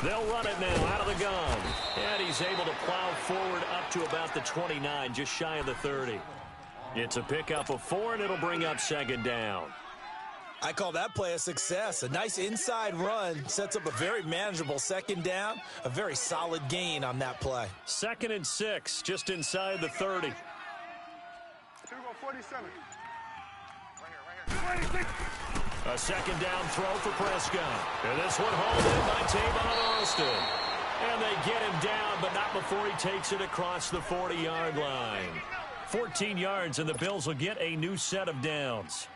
They'll run it now out of the gun. And he's able to plow forward up to about the 29, just shy of the 30. It's a pickup of 4, and it'll bring up second down. I call that play a success. A nice inside run sets up a very manageable second down. A very solid gain on that play. 2nd and 6, just inside the 30. 47. A second down throw for Prescott. And this one hauled in by Tavon Austin. And they get him down, but not before he takes it across the 40-yard line. 14 yards, and the Bills will get a new set of downs.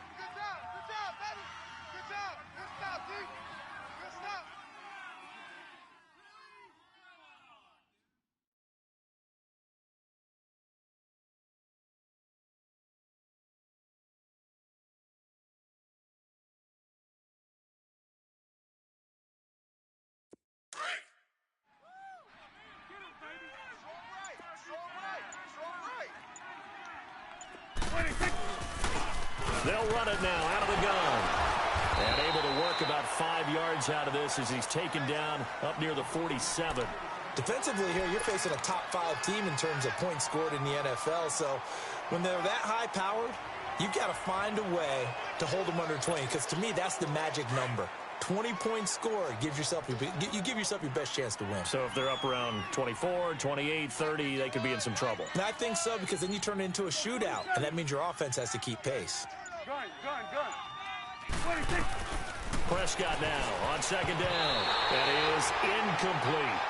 They'll run it now out of the gun. And able to work about 5 yards out of this as he's taken down up near the 47. Defensively here, you're facing a top-5 team in terms of points scored in the NFL. So when they're that high-powered, you've got to find a way to hold them under 20. Because to me, that's the magic number. 20 points scored, you give yourself your best chance to win. So if they're up around 24, 28, 30, they could be in some trouble. And I think so, because then you turn it into a shootout, and that means your offense has to keep pace. Gun. 26. Prescott now on second down. That is incomplete.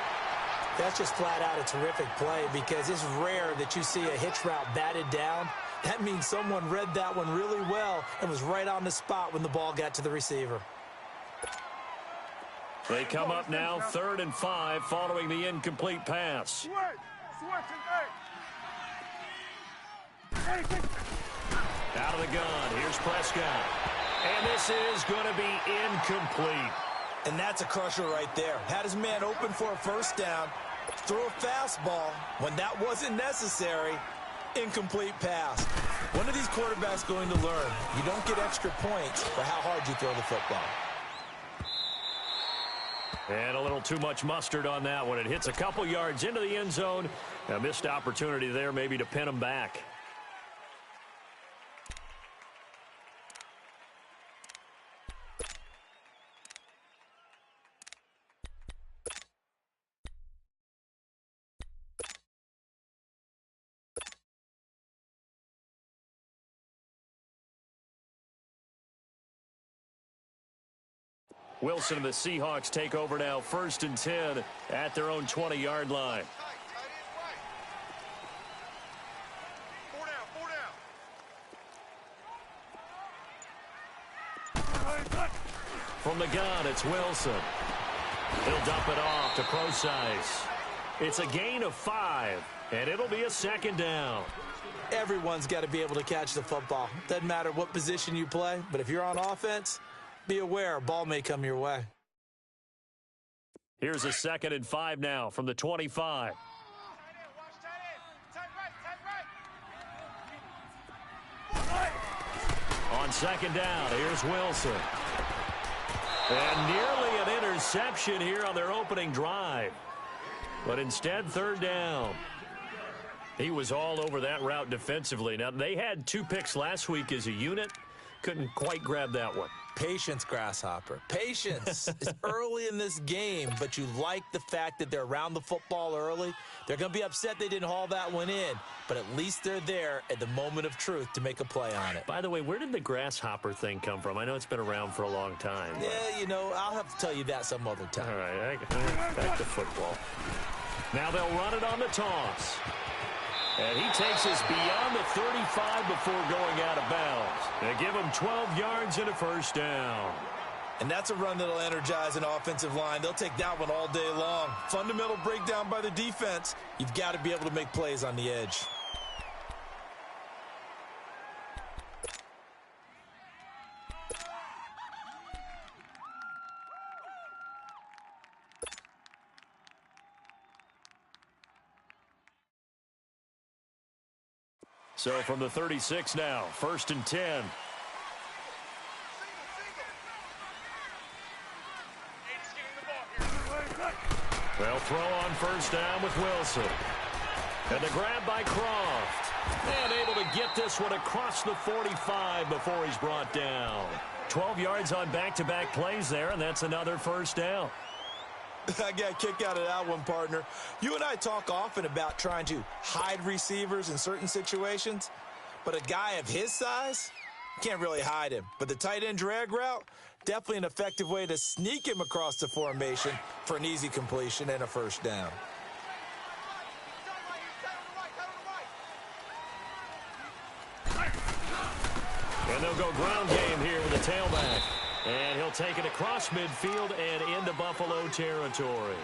That's just flat out a terrific play, because it's rare that you see a hitch route batted down. That means someone read that one really well and was right on the spot when the ball got to the receiver. They come up now 3rd and 5 following the incomplete pass. Out of the gun, here's Prescott. And this is going to be incomplete. And that's a crusher right there. Had his man open for a first down, throw a fastball when that wasn't necessary, incomplete pass. When are these quarterbacks going to learn? You don't get extra points for how hard you throw the football. And a little too much mustard on that one. It hits a couple yards into the end zone. A missed opportunity there maybe to pin him back. Wilson and the Seahawks take over now, 1st and 10 at their own 20-yard line. From the gun, it's Wilson. He'll dump it off to Procise. It's a gain of 5, and it'll be a second down. Everyone's got to be able to catch the football. Doesn't matter what position you play, but if you're on offense, be aware, a ball may come your way. Here's a 2nd and 5 now from the 25. On second down, here's Wilson. And nearly an interception here on their opening drive. But instead, 3rd down. He was all over that route defensively. Now, they had 2 picks last week as a unit. Couldn't quite grab that one. Patience, Grasshopper. Patience is early in this game, but you like the fact that they're around the football early. They're going to be upset they didn't haul that one in, but at least they're there at the moment of truth to make a play on it. By the way, where did the Grasshopper thing come from? I know it's been around for a long time. But... yeah, you know, I'll have to tell you that some other time. All right, back to football. Now they'll run it on the toss. And he takes us beyond the 35 before going out of bounds. They give him 12 yards and a first down. And that's a run that'll energize an offensive line. They'll take that one all day long. Fundamental breakdown by the defense. You've got to be able to make plays on the edge. So from the 36 now, 1st and 10. They'll throw on first down with Wilson. And the grab by Croft. And able to get this one across the 45 before he's brought down. 12 yards on back-to-back plays there, and that's another first down. I got a kick out of that one, partner. You and I talk often about trying to hide receivers in certain situations, but a guy of his size, can't really hide him. But the tight end drag route, definitely an effective way to sneak him across the formation for an easy completion and a first down. And they'll go ground game here with the tailback. And he'll take it across midfield and into Buffalo territory.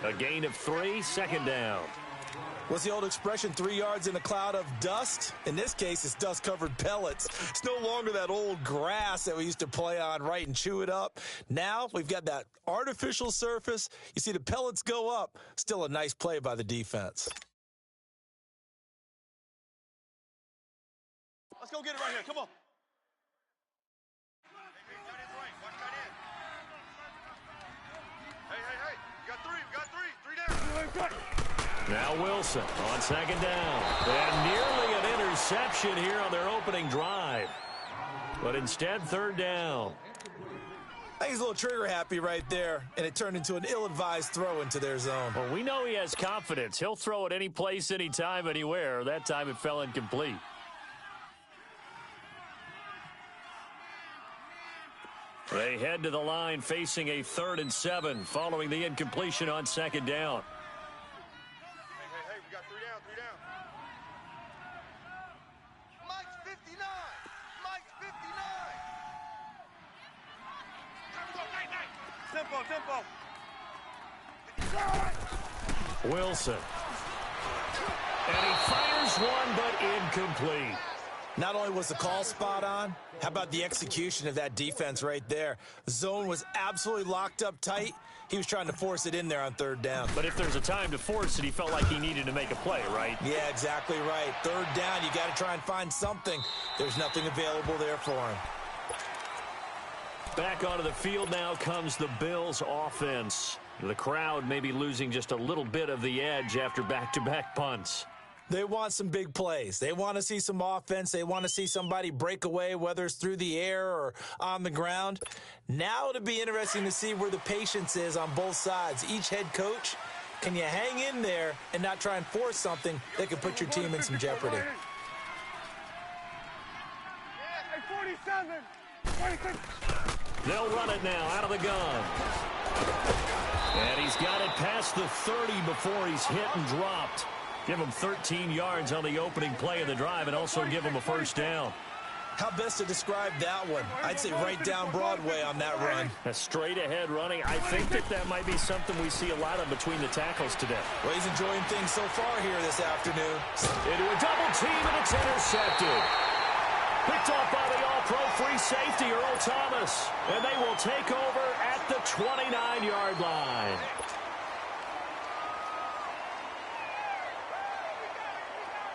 A gain of 3, second down. What's the old expression, 3 yards in a cloud of dust? In this case, it's dust-covered pellets. It's no longer that old grass that we used to play on, right, and chew it up. Now we've got that artificial surface. You see the pellets go up. Still a nice play by the defense. Let's go get it right here. Come on. Hey. We got three. Three down. Now Wilson on second down. And nearly an interception here on their opening drive. But instead, third down. I think he's a little trigger happy right there, and it turned into an ill-advised throw into their zone. Well, we know he has confidence. He'll throw it any place, anytime, anywhere. That time it fell incomplete. They head to the line facing a 3rd and 7 following the incompletion on second down. Hey, we got 3 down. Mike's 59. Tempo. Wilson. And he fires one, but incomplete. Not only was the call spot on, how about the execution of that defense right there? The zone was absolutely locked up tight. He was trying to force it in there on third down. But if there's a time to force it, he felt like he needed to make a play, right? Yeah, exactly right. Third down, you got to try and find something. There's nothing available there for him. Back onto the field now comes the Bills offense. The crowd may be losing just a little bit of the edge after back-to-back punts. They want some big plays. They want to see some offense. They want to see somebody break away, whether it's through the air or on the ground. Now it'll be interesting to see where the patience is on both sides. Each head coach, can you hang in there and not try and force something that could put your team in some jeopardy? Hey, 47. 26. They'll run it now out of the gun. And he's got it past the 30 before he's hit and dropped. Give him 13 yards on the opening play of the drive and also give him a first down. How best to describe that one? I'd say right down Broadway on that run. A straight-ahead running. I think that might be something we see a lot of between the tackles today. Well, he's enjoying things so far here this afternoon. Into a double team, and it's intercepted. Picked off by the all-pro free safety, Earl Thomas. And they will take over at the 29-yard line.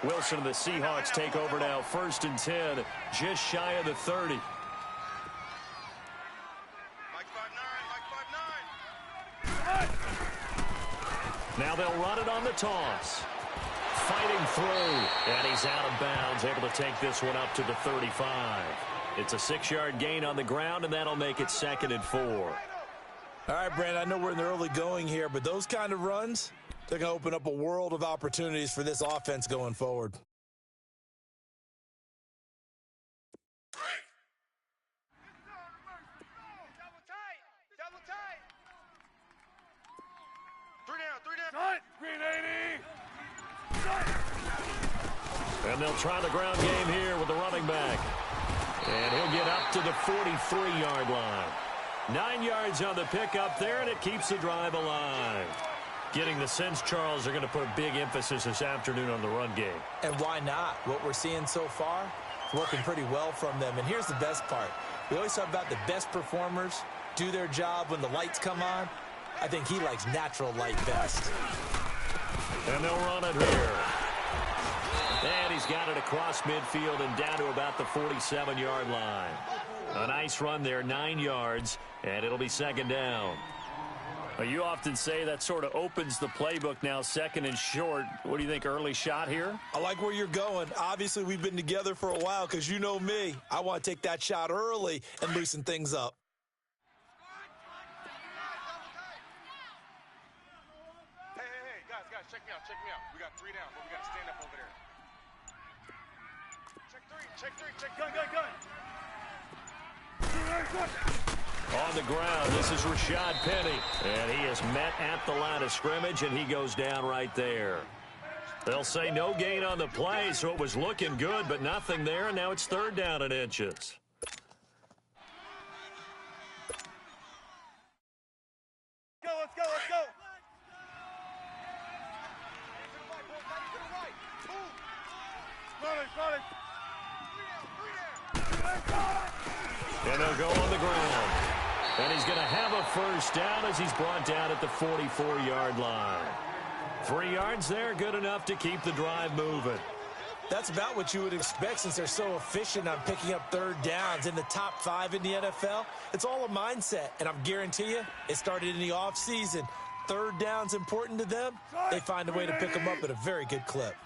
Wilson and the Seahawks take over now, 1st and 10, just shy of the 30. Mike 5'9". Now they'll run it on the toss. Fighting through, and he's out of bounds, able to take this one up to the 35. It's a 6-yard gain on the ground, and that'll make it 2nd and 4. All right, Brandon, I know we're in the early going here, but those kind of runs, they're going to open up a world of opportunities for this offense going forward. Double tight. 3 down. Green 80. And they'll try the ground game here with the running back. And he'll get up to the 43-yard line. 9 yards on the pickup there, and it keeps the drive alive. Getting the sense, Charles, they're going to put a big emphasis this afternoon on the run game. And why not? What we're seeing so far is working pretty well from them. And here's the best part. We always talk about the best performers do their job when the lights come on. I think he likes natural light best. And they'll run it here. And he's got it across midfield and down to about the 47-yard line. A nice run there, 9 yards, and it'll be 2nd down. Well, you often say that sort of opens the playbook now, second and short. What do you think, early shot here? I like where you're going. Obviously, we've been together for a while because you know me. I want to take that shot early and loosen things up. Hey, guys, check me out. We got 3 down, but we got to stand up over there. Check three. Gun. On the ground, this is Rashad Penny. And he is met at the line of scrimmage, and he goes down right there. They'll say no gain on the play, so it was looking good, but nothing there, and now it's 3rd down and inches. Let's go. Run it. And they'll go on the ground. And he's going to have a 1st down as he's brought down at the 44-yard line. 3 yards there, good enough to keep the drive moving. That's about what you would expect since they're so efficient on picking up 3rd downs in the top 5 in the NFL. It's all a mindset, and I'm guarantee you it started in the offseason. 3rd down's important to them. They find a way to pick them up at a very good clip.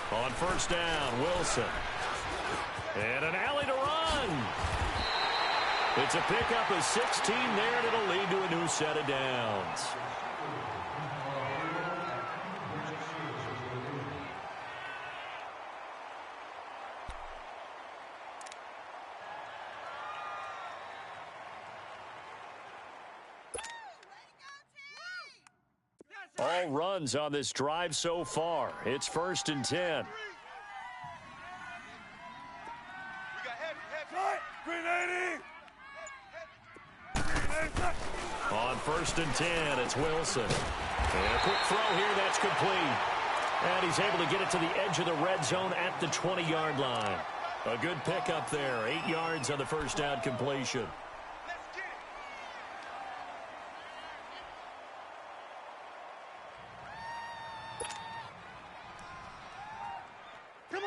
On 1st down, Wilson. And an alley to run. It's a pickup of 16 there, and it'll lead to a new set of downs. All runs on this drive so far. It's 1st and 10. On 1st and 10, it's Wilson. And a quick throw here, that's complete. And he's able to get it to the edge of the red zone at the 20-yard line. A good pickup there, 8 yards on the 1st down completion.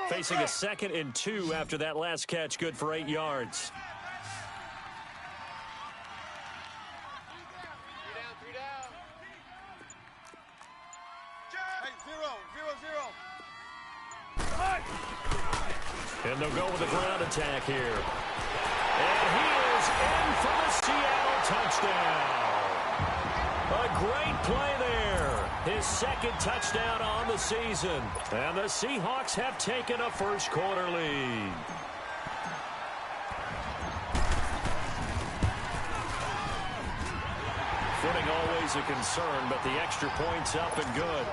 Facing a 2nd and 2 after that last catch, good for 8 yards. And they'll go with a ground attack here. And he is in for the Seattle touchdown. A great play there. His 2nd touchdown on the season. And the Seahawks have taken a 1st quarter lead. Footing always a concern, but the extra point's up and good.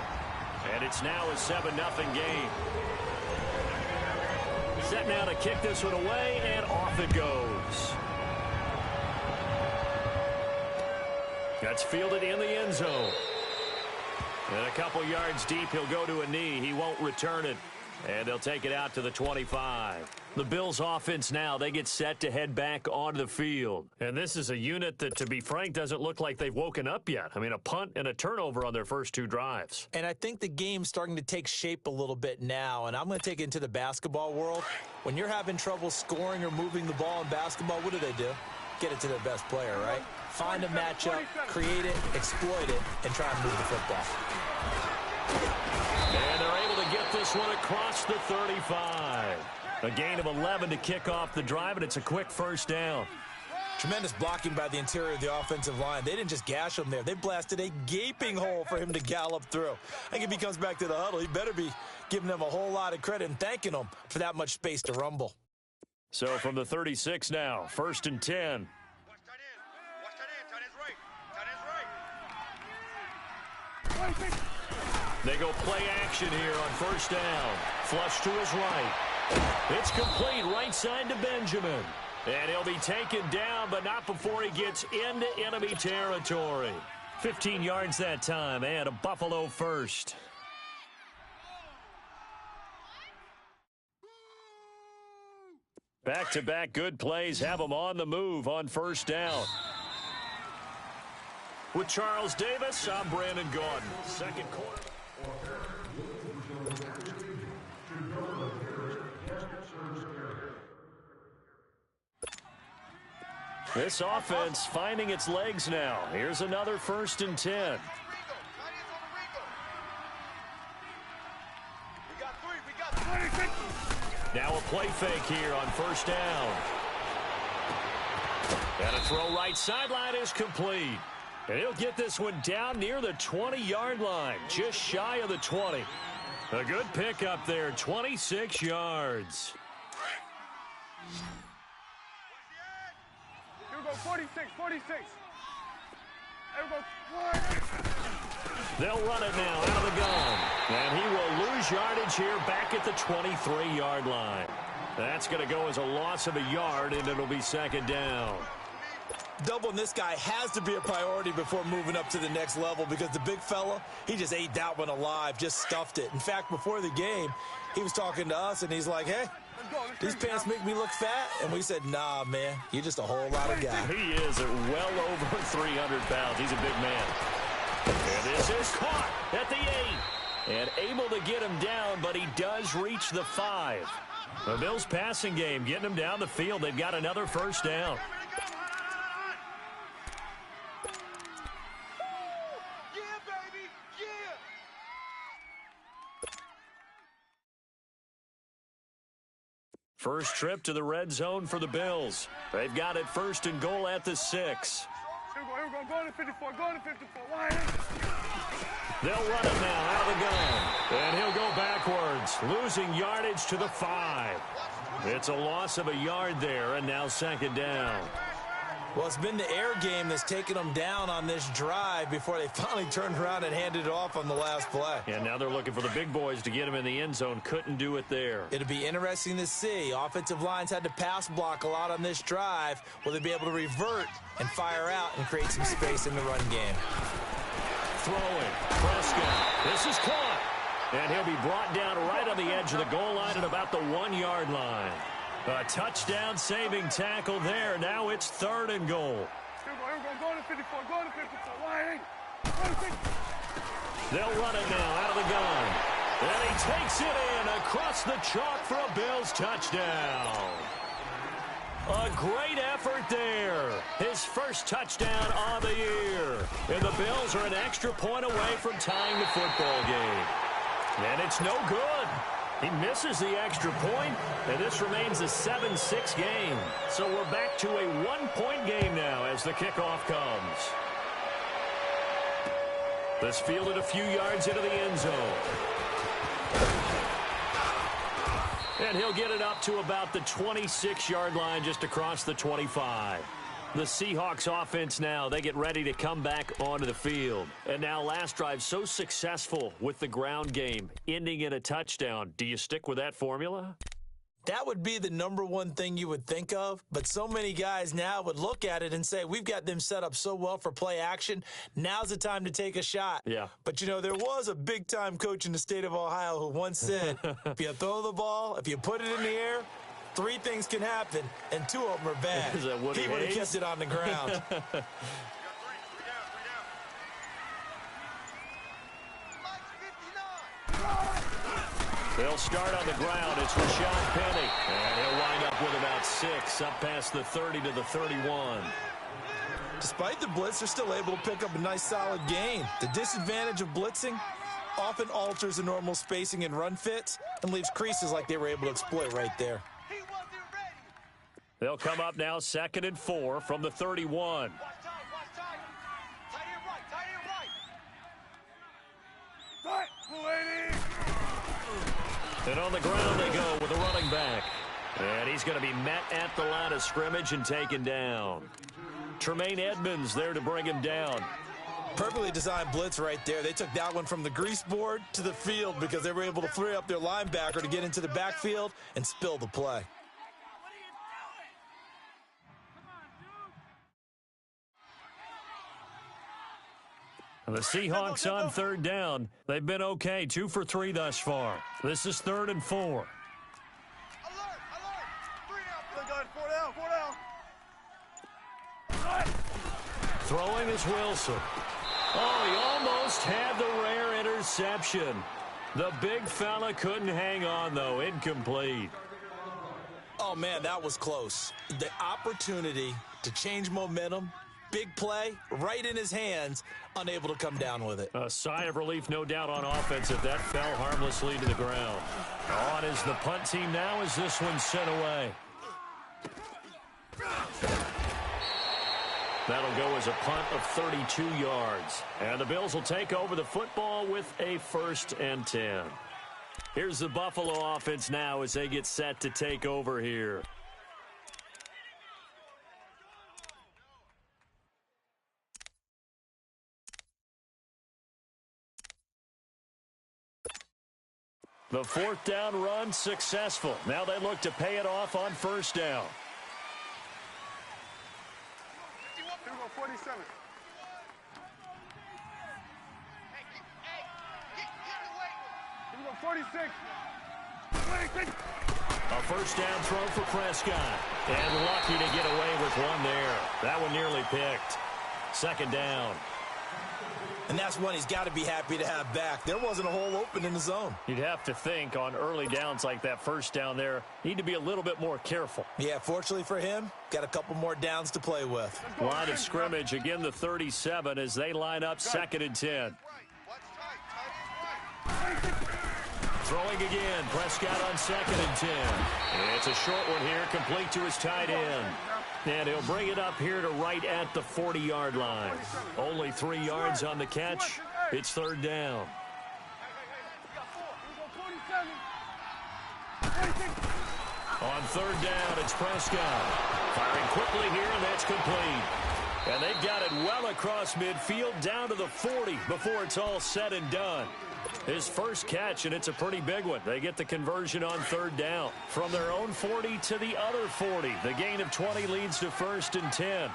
And it's now a 7-0 game. Set now to kick this one away, and off it goes. That's fielded in the end zone. And a couple yards deep, he'll go to a knee. He won't return it. And they'll take it out to the 25. The Bills' offense now, they get set to head back onto the field. And this is a unit that, to be frank, doesn't look like they've woken up yet. I mean, a punt and a turnover on their first 2 drives. And I think the game's starting to take shape a little bit now, and I'm going to take it into the basketball world. When you're having trouble scoring or moving the ball in basketball, what do? Get it to their best player, right? Find a matchup, create it, exploit it, and try and move the football. And they're able to get this one across the 35. A gain of 11 to kick off the drive, and it's a quick 1st down. Tremendous blocking by the interior of the offensive line. They didn't just gash him there. They blasted a gaping hole for him to gallop through. I think if he comes back to the huddle, he better be giving them a whole lot of credit and thanking them for that much space to rumble. So from the 36 now, 1st and 10. Watch tight end. Tight end's right. They go play action here on 1st down. Flush to his right. It's complete right side to Benjamin. And he'll be taken down, but not before he gets into enemy territory. 15 yards that time, and a Buffalo 1st. Back-to-back good plays have them on the move on 1st down. With Charles Davis, I'm Brandon Gordon. 2nd quarter. This offense finding its legs now. Here's another 1st and 10. Now a play fake here on 1st down. And a throw right sideline is complete. And he'll get this one down near the 20-yard line, just shy of the 20. A good pickup there, 26 yards. Here we go, 46, 46. Here we go. They'll run it now out of the gun. And he will lose yardage here back at the 23-yard line. That's going to go as a loss of a yard, and it'll be 2nd down. Doubling this guy has to be a priority before moving up to the next level because the big fella, he just ate that one alive, just stuffed it. In fact, before the game, he was talking to us, and he's like, hey, these pants make me look fat. And we said, nah, man, you're just a whole lot of guy. He is at well over 300 pounds. He's a big man. And this is caught at the 8. And able to get him down, but he does reach the 5. The Bills' passing game getting him down the field. They've got another 1st down. First trip to the red zone for the Bills. They've got it 1st and goal at the 6. Here we go, go to 54, go to 54. Why? They'll run it now out of the gun. And he'll go backwards, losing yardage to the 5. It's a loss of a yard there, and now 2nd down. Well, it's been the air game that's taken them down on this drive before they finally turned around and handed it off on the last play. And now they're looking for the big boys to get him in the end zone. Couldn't do it there. It'll be interesting to see. Offensive lines had to pass block a lot on this drive. Will they be able to revert and fire out and create some space in the run game? Throwing. Prescott. This is caught. And he'll be brought down right on the edge of the goal line at about the 1-yard line. A touchdown-saving tackle there. Now it's 3rd and goal. Here we go, go to 54, go to 54. Why? They'll run it now out of the gun. And he takes it in across the chalk for a Bills touchdown. A great effort there. His first touchdown of the year. And the Bills are an extra point away from tying the football game. And it's no good. He misses the extra point, and this remains a 7-6 game. So we're back to a 1-point game now as the kickoff comes. This fielded a few yards into the end zone. And he'll get it up to about the 26-yard line just across the 25. The Seahawks offense now, they get ready to come back onto the field. And now last drive so successful with the ground game, ending in a touchdown. Do you stick with that formula? That would be the number one thing you would think of, but so many guys now would look at it and say, we've got them set up so well for play action, now's the time to take a shot. Yeah. But, you know, there was a big-time coach in the state of Ohio who once said, if you throw the ball, if you put it in the air, 3 things can happen, and 2 of them are bad. Is that Woody he would have Hayes? kept it on the ground. They'll start on the ground. It's Rashad Penny. And he'll wind up with about 6 up past the 30 to the 31. Despite the blitz, they're still able to pick up a nice solid gain. The disadvantage of blitzing often alters the normal spacing and run fits and leaves creases like they were able to exploit right there. They'll come up now 2nd and 4 from the 31. And on the ground they go with a running back. And he's going to be met at the line of scrimmage and taken down. Tremaine Edmonds there to bring him down. Perfectly designed blitz right there. They took that one from the grease board to the field because they were able to free up their linebacker to get into the backfield and spill the play. The Seahawks on 3rd down. They've been okay, 2 for 3 thus far. This is 3rd and 4. Alert, alert. 3 down. 4 down. Throwing is Wilson. Oh, he almost had the rare interception. The big fella couldn't hang on, though. Incomplete. Oh, man, that was close. The opportunity to change momentum, big play, right in his hands, unable to come down with it. A sigh of relief, no doubt, on offense if that fell harmlessly to the ground. On is the punt team now as this one's sent away. That'll go as a punt of 32 yards. And the Bills will take over the football with a 1st and 10. Here's the Buffalo offense now as they get set to take over here. The 4th down run successful. Now they look to pay it off on 1st down. 47. Here we go, 46. 26. A 1st down throw for Prescott. And lucky to get away with one there. That one nearly picked. 2nd down. And that's one he's got to be happy to have back. There wasn't a hole open in the zone. You'd have to think on early downs like that 1st down there, need to be a little bit more careful. Yeah, fortunately for him, got a couple more downs to play with. Line of scrimmage, again the 37 as they line up 2nd and 10. Throwing again, Prescott on 2nd and 10. It's a short one here, complete to his tight end. And he'll bring it up here to right at the 40-yard line. Only 3 yards on the catch. It's 3rd down. On 3rd down, it's Prescott. Firing quickly here, and that's complete. And they've got it well across midfield down to the 40 before it's all said and done. His first catch, and it's a pretty big one. They get the conversion on 3rd down. From their own 40 to the other 40. The gain of 20 leads to 1st and 10.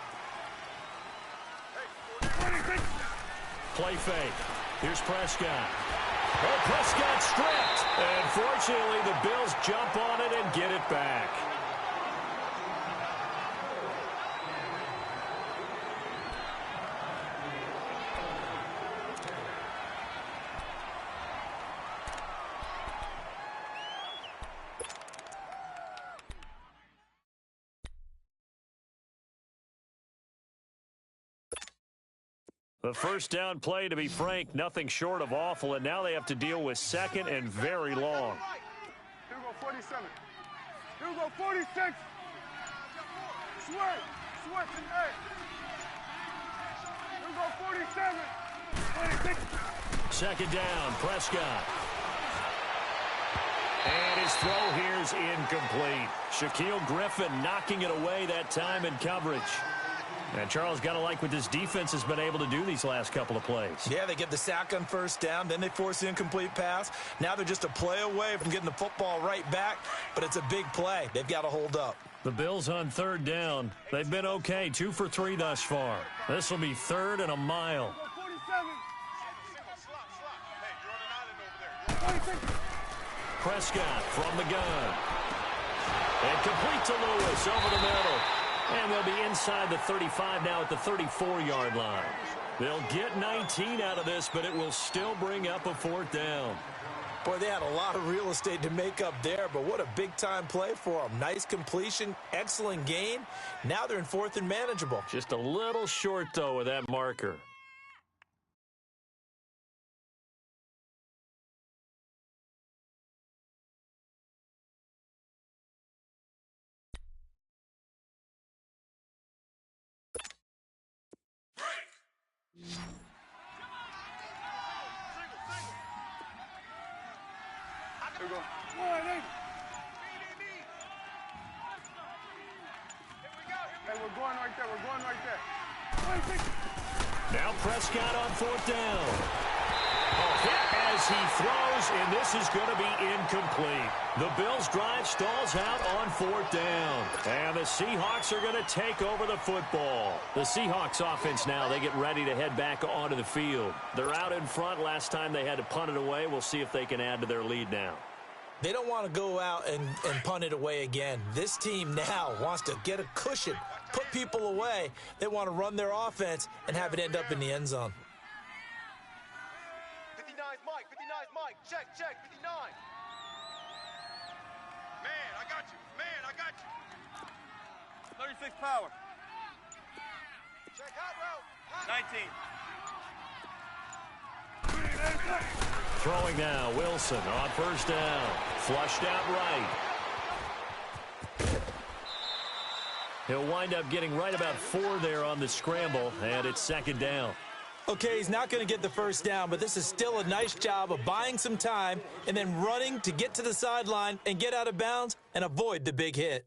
Play fake. Here's Prescott. Oh, Prescott stripped. And fortunately, the Bills jump on it and get it back. The 1st down play, to be frank, nothing short of awful, and now they have to deal with 2nd and very long. Here we go, 47. Here we go, 46. Swerve. Hey. Here we go, 47. 26. 2nd down, Prescott. And his throw here's incomplete. Shaquille Griffin knocking it away that time in coverage. And Charles, got to like what this defense has been able to do these last couple of plays. Yeah, they get the sack on 1st down, then they force the incomplete pass. Now they're just a play away from getting the football right back, but it's a big play. They've got to hold up. The Bills on 3rd down. They've been okay, 2 for 3 thus far. This will be 3rd and a mile. 47. Prescott from the gun. And complete to Lewis over the middle. And they'll be inside the 35 now at the 34-yard line. They'll get 19 out of this, but it will still bring up a 4th down. Boy, they had a lot of real estate to make up there, but what a big-time play for them. Nice completion, excellent gain. Now they're in 4th and manageable. Just a little short, though, with that marker. Here we go. Hey, we're going right there. We're going right there. Now Prescott on 4th down. A hit as he throws, and this is going to be incomplete. The Bills' drive stalls out on 4th down. And the Seahawks are going to take over the football. The Seahawks offense now, they get ready to head back onto the field. They're out in front. Last time they had to punt it away. We'll see if they can add to their lead now. They don't want to go out and punt it away again. This team now wants to get a cushion, put people away. They want to run their offense and have it end up in the end zone. 59's Mike. 59's Mike. Check. 59. Man, I got you. Man, I got you. 36 power. Check hot route. 19. Throwing now, Wilson on first down. Flushed out right. He'll wind up getting right about 4 there on the scramble, and it's second down. Okay, he's not going to get the first down, but this is still a nice job of buying some time and then running to get to the sideline and get out of bounds and avoid the big hit.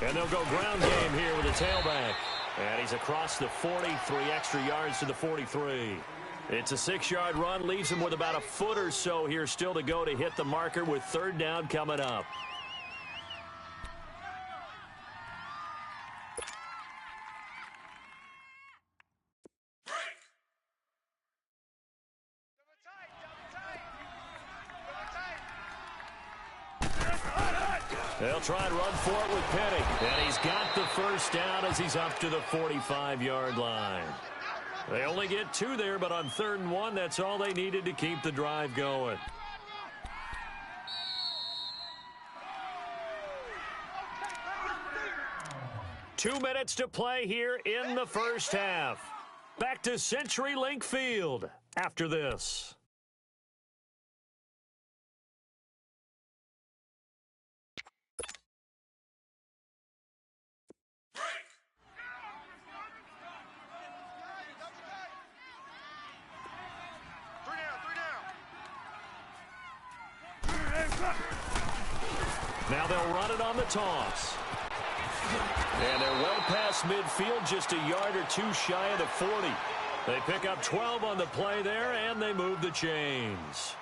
And they'll go ground game here with a tailback. And he's across the 40, 3 extra yards to the 43. It's a 6-yard run, leaves him with about a foot or so here still to go to hit the marker with third down coming up. They'll try and run for it with Penny. And he's got the first down as he's up to the 45-yard line. They only get 2 there, but on 3rd and 1, that's all they needed to keep the drive going. Two minutes to play here in the first half. Back to CenturyLink Field after this. Now they'll run it on the toss. And they're well past midfield, just a yard or 2 shy of the 40. They pick up 12 on the play there, and they move the chains.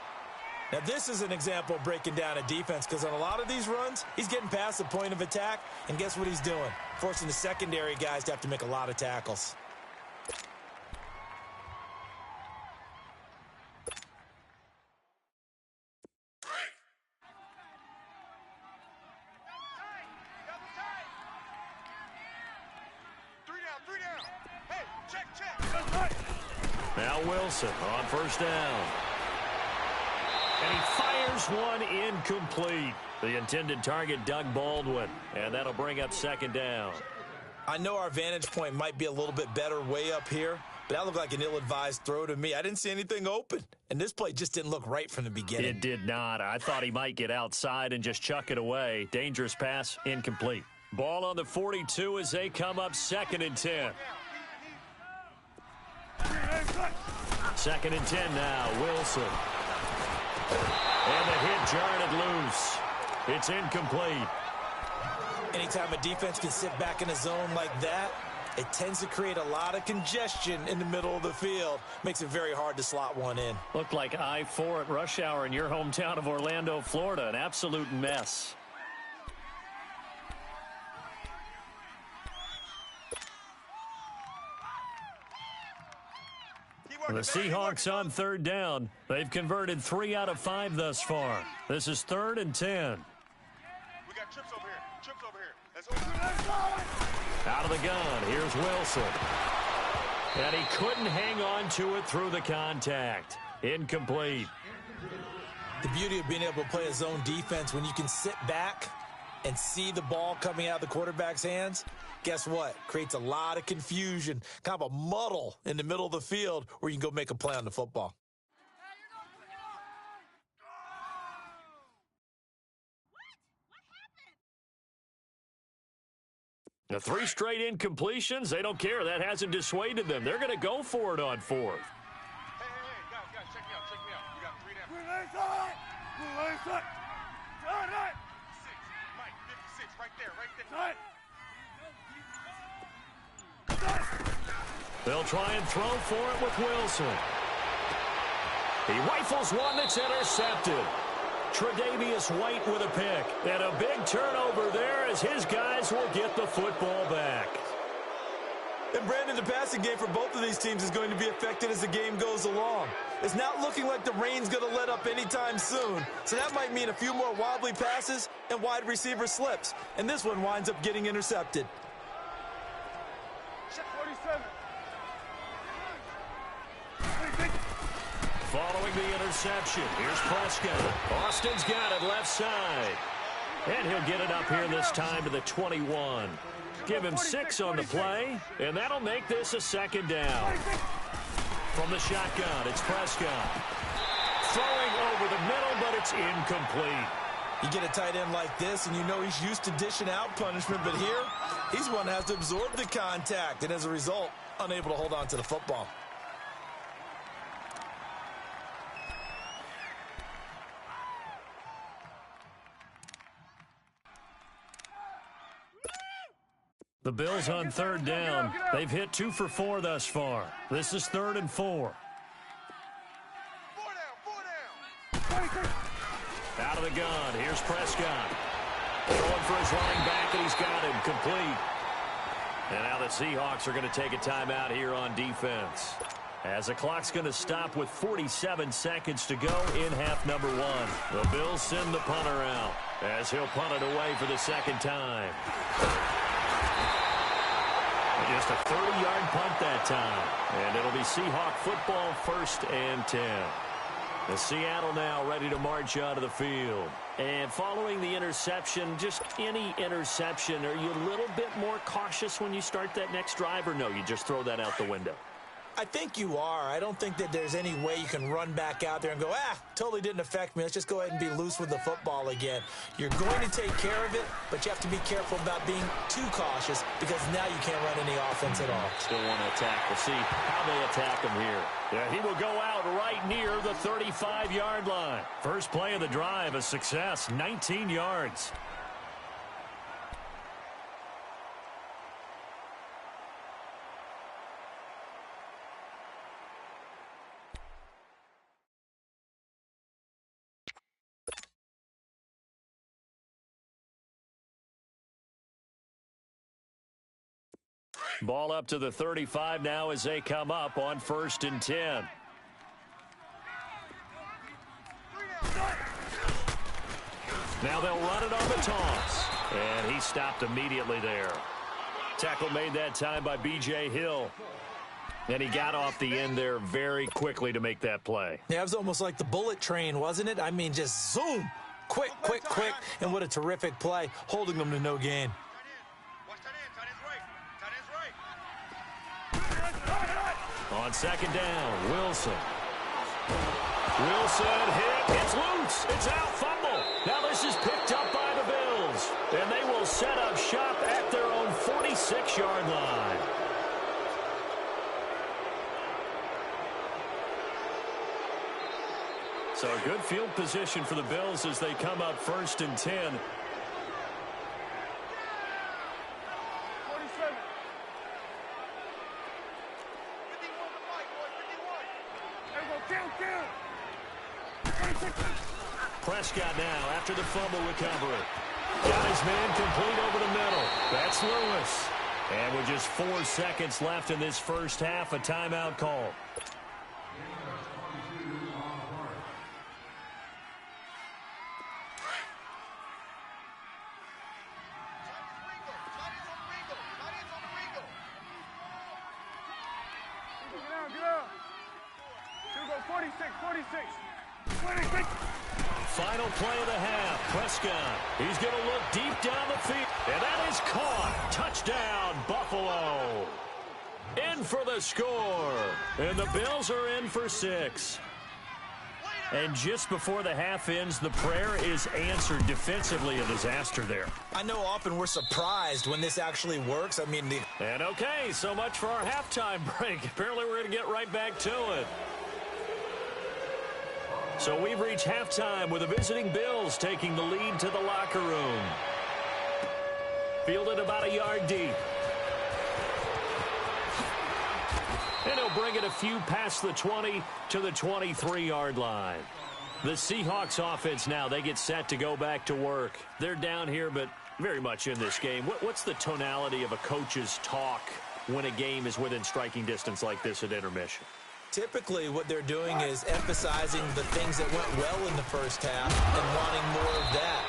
Now, this is an example of breaking down a defense, because on a lot of these runs, he's getting past the point of attack, and guess what he's doing? Forcing the secondary guys to have to make a lot of tackles. Now Wilson on first down. And he fires one incomplete. The intended target, Doug Baldwin. And that'll bring up second down. I know our vantage point might be a little bit better way up here, but that looked like an ill-advised throw to me. I didn't see anything open, and this play just didn't look right from the beginning. It did not. I thought he might get outside and just chuck it away. Dangerous pass, incomplete. Ball on the 42 as they come up 2nd and 10. 2nd and 10 now, Wilson. And the hit jarred it loose. It's incomplete. Anytime a defense can sit back in a zone like that, it tends to create a lot of congestion in the middle of the field. Makes it very hard to slot one in. Looked like I-4 at rush hour in your hometown of Orlando, Florida. An absolute mess. The Seahawks on 3rd down. They've converted 3 out of 5 thus far. This is 3rd and 10. We got trips over here. Trips over here. Let's open. Out of the gun. Here's Wilson. And he couldn't hang on to it through the contact. Incomplete. The beauty of being able to play a zone defense when you can sit back and see the ball coming out of the quarterback's hands, guess what? Creates a lot of confusion, kind of a muddle in the middle of the field where you can go make a play on the football. The 3 straight incompletions, they don't care. That hasn't dissuaded them. They're going to go for it on 4th. Hey, guys, check me out, check me out. We got 3 down. 56, Mike, 56, right there. They'll try and throw for it with Wilson. He rifles one that's intercepted. Tre'Davious White with a pick. And a big turnover there as his guys will get the football back. And Brandon, the passing game for both of these teams is going to be affected as the game goes along. It's not looking like the rain's going to let up anytime soon, so that might mean a few more wobbly passes and wide receiver slips. And this one winds up getting intercepted. Check 47. Following the interception, here's Prescott. Austin's got it left side. And he'll get it up here this time to the 21. Give him 6 on the play, and that'll make this a second down. From the shotgun, it's Prescott. Throwing over the middle, but it's incomplete. You get a tight end like this, and you know he's used to dishing out punishment, but here, he's one that has to absorb the contact, and as a result, unable to hold on to the football. The Bills on third down. They've hit 2 for 4 thus far. This is 3rd and 4. 4 down. Out of the gun. Here's Prescott. Throwing for his running back, and he's got him complete. And now the Seahawks are going to take a timeout here on defense, as the clock's going to stop with 47 seconds to go in half number 1. The Bills send the punter out as he'll punt it away for the second time. Just a 30-yard punt that time. And it'll be Seahawk football, 1st and 10. The Seattle now ready to march onto the field. And following the interception, just any interception, are you a little bit more cautious when you start that next drive, or no, you just throw that out the window? I think you are. I don't think that there's any way you can run back out there and go, totally didn't affect me. Let's just go ahead and be loose with the football again. You're going to take care of it, but you have to be careful about being too cautious because now you can't run any offense at all. Still want to attack. We'll see how they attack him here. Yeah, he will go out right near the 35-yard line. First play of the drive, a success, 19 yards. Ball up to the 35 now as they come up on 1st and 10. Now they'll run it on the toss. And he stopped immediately there. Tackle made that time by B.J. Hill. And he got off the end there very quickly to make that play. Yeah, it was almost like the bullet train, wasn't it? I mean, just zoom. Quick, quick, quick. And what a terrific play, holding them to no gain. On 2nd down, Wilson. Wilson hit. It's loose. It's out. Fumble. Now this is picked up by the Bills. And they will set up shop at their own 46-yard line. So a good field position for the Bills as they come up 1st and 10. 47. Prescott now after the fumble recovery. Got his man complete over the middle. That's Lewis. And with just 4 seconds left in this first half, a timeout call. Final play of the half. Prescott. He's going to look deep down the field. And that is caught. Touchdown, Buffalo. In for the score. And the Bills are in for 6. And just before the half ends, the prayer is answered. Defensively, a disaster there. I know often we're surprised when this actually works. I mean, And okay, so much for our halftime break. Apparently, we're going to get right back to it. So we've reached halftime with the visiting Bills taking the lead to the locker room. Fielded about a yard deep. And he'll bring it a few past the 20 to the 23-yard line. The Seahawks offense now, they get set to go back to work. They're down here, but very much in this game. What's the tonality of a coach's talk when a game is within striking distance like this at intermission? Typically, what they're doing is emphasizing the things that went well in the first half and wanting more of that.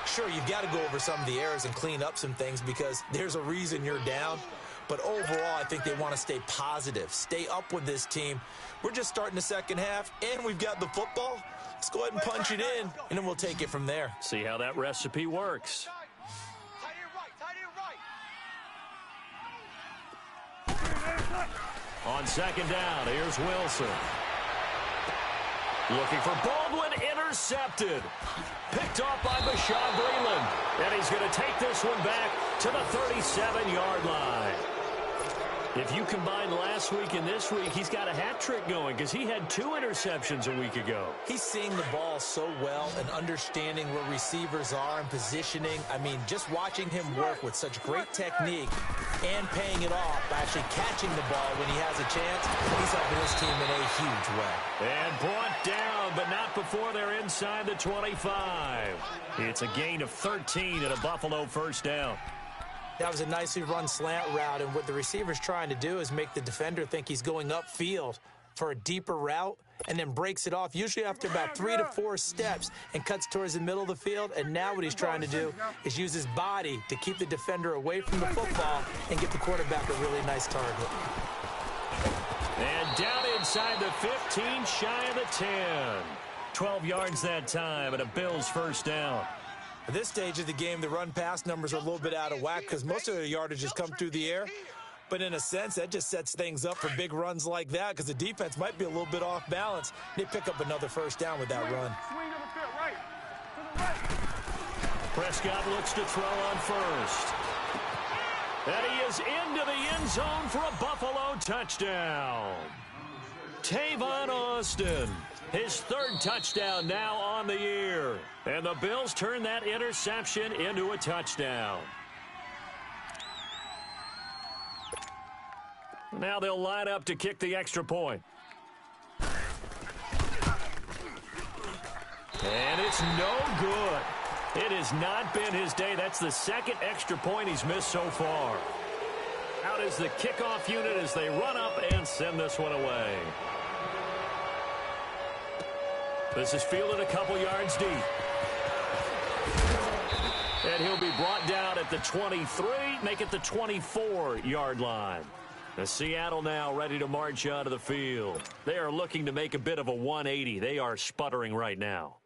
Sure, you've got to go over some of the errors and clean up some things because there's a reason you're down. But overall, I think they want to stay positive, stay up with this team. We're just starting the second half, and we've got the football. Let's go ahead and punch it in, and then we'll take it from there. See how that recipe works. On second down, here's Wilson. Looking for Baldwin, intercepted. Picked off by Bashaud Breeland. And he's going to take this one back to the 37-yard line. If you combine last week and this week, he's got a hat trick going because he had 2 interceptions a week ago. He's seeing the ball so well and understanding where receivers are and positioning. I mean, just watching him work with such great technique and paying it off by actually catching the ball when he has a chance, he's helping his team in a huge way. And brought down, but not before they're inside the 25. It's a gain of 13 and a Buffalo first down. That was a nicely run slant route, and what the receiver's trying to do is make the defender think he's going upfield for a deeper route and then breaks it off, usually after about 3 to 4 steps, and cuts towards the middle of the field. And now what he's trying to do is use his body to keep the defender away from the football and get the quarterback a really nice target. And down inside the 15, shy of the 10. 12 yards that time, and a Bills first down. At this stage of the game, the run-pass numbers are a little bit out of whack because most of their yardage has come through the air. But in a sense, that just sets things up for big runs like that because the defense might be a little bit off balance. They pick up another first down with that run. Swing to the field, right. To the right. Prescott looks to throw on first. And he is into the end zone for a Buffalo touchdown. Tavon Austin, his 3rd touchdown now on the year. And the Bills turn that interception into a touchdown. Now they'll line up to kick the extra point. And it's no good. It has not been his day. That's the 2nd extra point he's missed so far. Out is the kickoff unit as they run up and send this one away. This is fielded a couple yards deep. And he'll be brought down at the 23, make it the 24-yard line. The Seattle now ready to march out of the field. They are looking to make a bit of a 180. They are sputtering right now.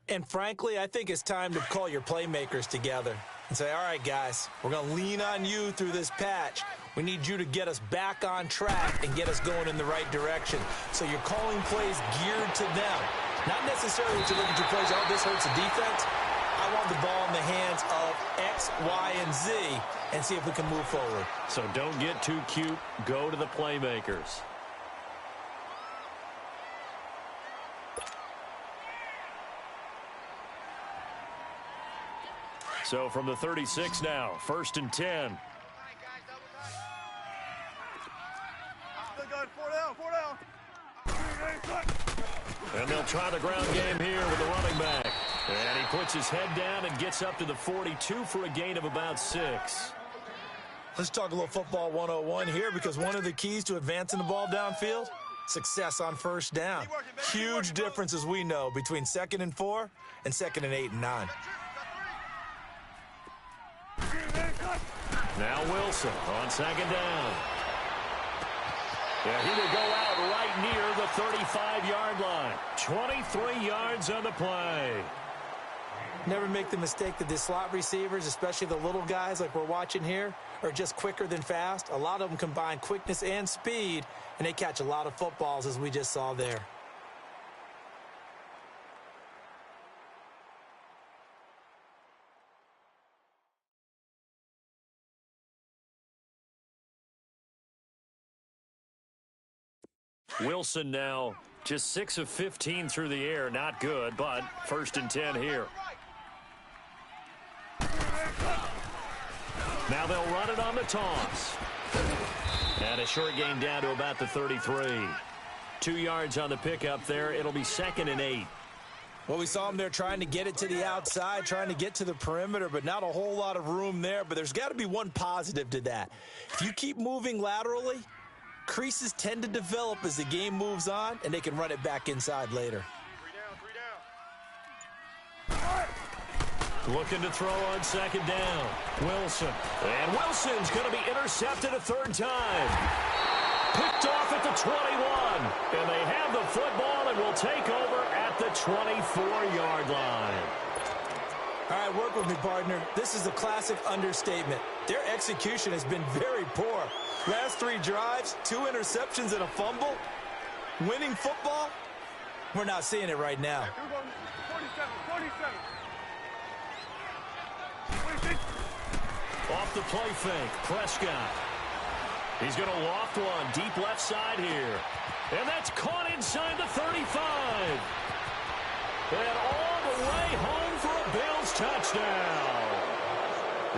And frankly, I think it's time to call your playmakers together and say, all right, guys, we're going to lean on you through this patch. We need you to get us back on track and get us going in the right direction. So you're calling plays geared to them. Not necessarily to look at your plays, oh, this hurts the defense. I want the ball in the hands of X, Y, and Z and see if we can move forward. So don't get too cute. Go to the playmakers. So from the 36 now, 1st and 10. Still going, 4 down, 4 down. And they'll try the ground game here with the running back. And he puts his head down and gets up to the 42 for a gain of about 6. Let's talk a little football 101 here because one of the keys to advancing the ball downfield, success on first down. Huge difference, as we know, between 2nd and 4 and 2nd and 8 and 9. Now Wilson on 2nd down. Yeah, he will go out right near the 35-yard line. 23 yards on the play. Never make the mistake that the slot receivers, especially the little guys like we're watching here, are just quicker than fast. A lot of them combine quickness and speed, and they catch a lot of footballs, as we just saw there. Wilson now just 6 of 15 through the air. Not good, but 1st and 10 here. Now they'll run it on the toss. And a short gain down to about the 33. 2 yards on the pickup there. It'll be 2nd and 8. Well, we saw him there trying to get it to the outside, trying to get to the perimeter, but not a whole lot of room there. But there's got to be one positive to that. If you keep moving laterally, creases tend to develop as the game moves on, and they can run it back inside later. Looking to throw on second down. Wilson. And Wilson's going to be intercepted a third time. Picked off at the 21. And they have the football and will take over at the 24-yard line. All right, work with me, partner. This is a classic understatement. Their execution has been very poor. Last 3 drives, 2 interceptions and a fumble. Winning football? We're not seeing it right now. 47. Off the play fake, Prescott. He's going to loft one deep left side here. And that's caught inside the 35. And all the way home for a Bills touchdown.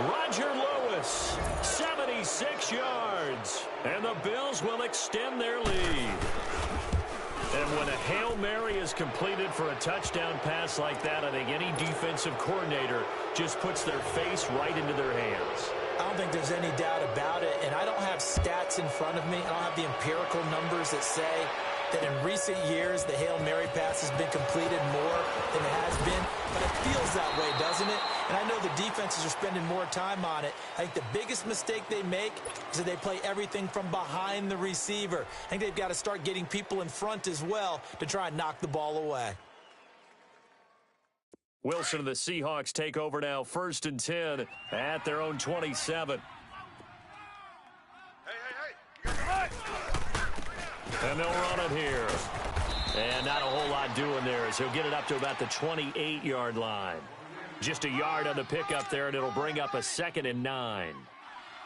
Roger Lewis, 76 yards. And the Bills will extend their lead. And when a Hail Mary is completed for a touchdown pass like that, I think any defensive coordinator just puts their face right into their hands. I don't think there's any doubt about it, and I don't have stats in front of me. I don't have the empirical numbers that say that in recent years the Hail Mary pass has been completed more than it has been, but it feels that way, doesn't it? And I know the defenses are spending more time on it. I think the biggest mistake they make is that they play everything from behind the receiver. I think they've got to start getting people in front as well to try and knock the ball away. Wilson and the Seahawks take over now, 1st and 10 at their own 27. Hey. And they'll run it here. And not a whole lot doing there as he'll get it up to about the 28-yard line. Just a yard on the pickup there, and it'll bring up a 2nd and 9.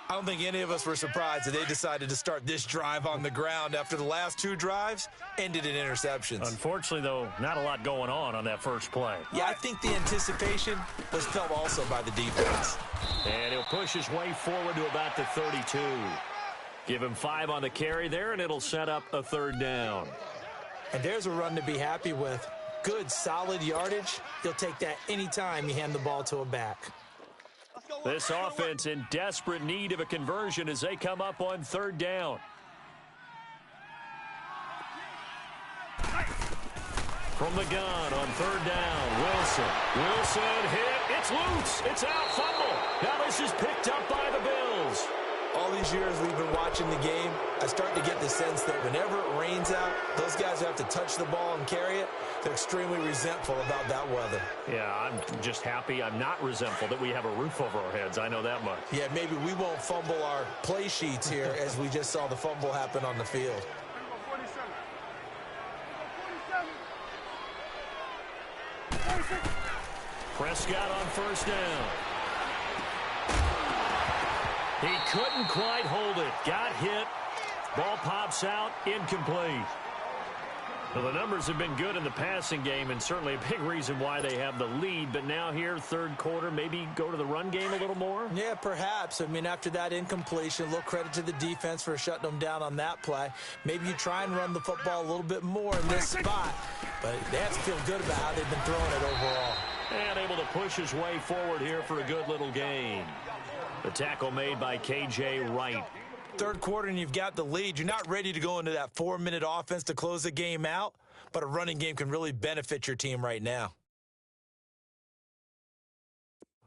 I don't think any of us were surprised that they decided to start this drive on the ground after the last 2 drives ended in interceptions. Unfortunately, though, not a lot going on that first play. Yeah, I think the anticipation was felt also by the defense. And he'll push his way forward to about the 32. Give him 5 on the carry there, and it'll set up a 3rd down. And there's a run to be happy with. Good, solid yardage. He'll take that anytime you hand the ball to a back. This offense in desperate need of a conversion as they come up on 3rd down. From the gun on 3rd down, Wilson hit. It's loose. It's out. Fumble. Now this is picked up by the Bills. All these years we've been watching the game, I start to get the sense that whenever it rains out, those guys who have to touch the ball and carry it, they're extremely resentful about that weather. Yeah, I'm just happy I'm not resentful that we have a roof over our heads. I know that much. Yeah, maybe we won't fumble our play sheets here as we just saw the fumble happen on the field. 47. Prescott on 1st down. He couldn't quite hold it. Got hit. Ball pops out. Incomplete. Well, the numbers have been good in the passing game, and certainly a big reason why they have the lead. But now here, 3rd quarter, maybe go to the run game a little more? Yeah, perhaps. I mean, after that incompletion, a little credit to the defense for shutting them down on that play. Maybe you try and run the football a little bit more in this spot. But they have to feel good about how they've been throwing it overall. And able to push his way forward here for a good little gain. The tackle made by K.J. Wright. 3rd quarter and you've got the lead. You're not ready to go into that 4-minute offense to close the game out, but a running game can really benefit your team right now.